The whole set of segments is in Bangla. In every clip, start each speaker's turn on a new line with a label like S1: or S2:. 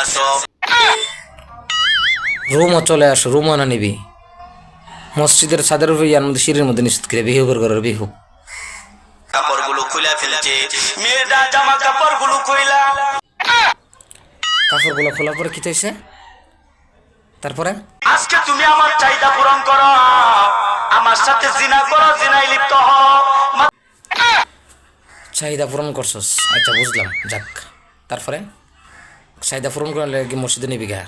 S1: আসো,
S2: রুমও চলে আসো, রুমও না নিবি মসজিদের ছাদের উপরে ইয়ার মধ্যে সিঁড়ির মধ্যে নিশ্চিত করে বিহু করে বিহু
S1: কাপড়গুলো খুলে ফেলছে, মেয়েটা জামা কাপড়গুলো খুইলা।
S2: কাপড়গুলো খোলার পরে কি চাইছে তারপরে?
S1: আজকে তুমি আমার চাহিদা পূরণ করো, আমার সাথে জিনা করো, জিনায় লিপ্ত হও।
S2: চাহিদা পূরণ করছস, আচ্ছা বুঝলাম, যাক। তারপরে চাহিদা পূরণ করলে কি মসজিদে নিবি গা?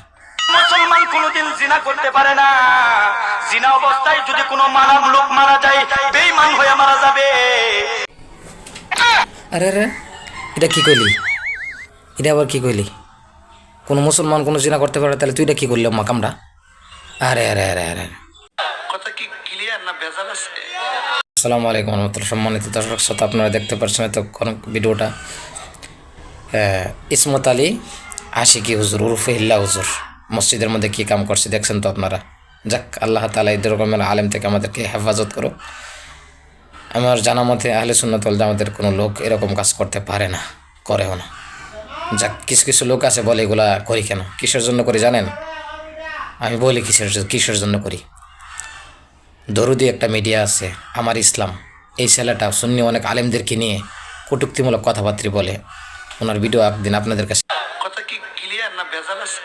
S1: মুসলমান কোনোদিন জিনা করতে পারে না। জিনা অবস্থায় যদি কোনো মানব লোক মারা যায়, বেঈমান হয়ে মারা যাবে।
S2: আরে আরে, এটা কি কইলি? এটা আবার কি কইলি? কোনো মুসলমান কোনো জিনা করতে পারে, তাহলে তুই এটা কি করলি মাকামটা? আরে আরে আরে আরে,
S1: কথা কি ক্লিয়ার না ভেজাল আছে?
S2: আসসালামু আলাইকুম রহমতুল্লাহ। সম্মানিত দর্শক শ্রোতা, আপনারা দেখতে পাচ্ছেন তো ভিডিওটা। ইসমত আলী আশিকি হুজুর উরফে হিল্লা হুজুর মসজিদের মধ্যে কী কাম করছে দেখছেন তো আপনারা। যাক, আল্লাহ তাআলা এই রকমের আলেম থেকে আমাদেরকে হেফাজত করো। আমার জানা মতে আহলে সুন্নাত ওয়াল জামাতের কোনো লোক এরকম কাজ করতে পারে না, করেও না। যাক, কিছু কিছু লোক আছে বলে এগুলা করি কেন, কিসের জন্য করি জানেন? আমি বলি কিসের জন্য করি। দরুদি একটা মিডিয়া আছে আমার ইসলাম, এই ছেলেটা সুন্নি অনেক আলেমদেরকে নিয়ে কটূক্তিমূলক কথাবার্তা বলে। ওনার ভিডিও একদিন আপনাদের কাছে
S1: কথা কি ক্লিয়ার না ভেজাল আছে?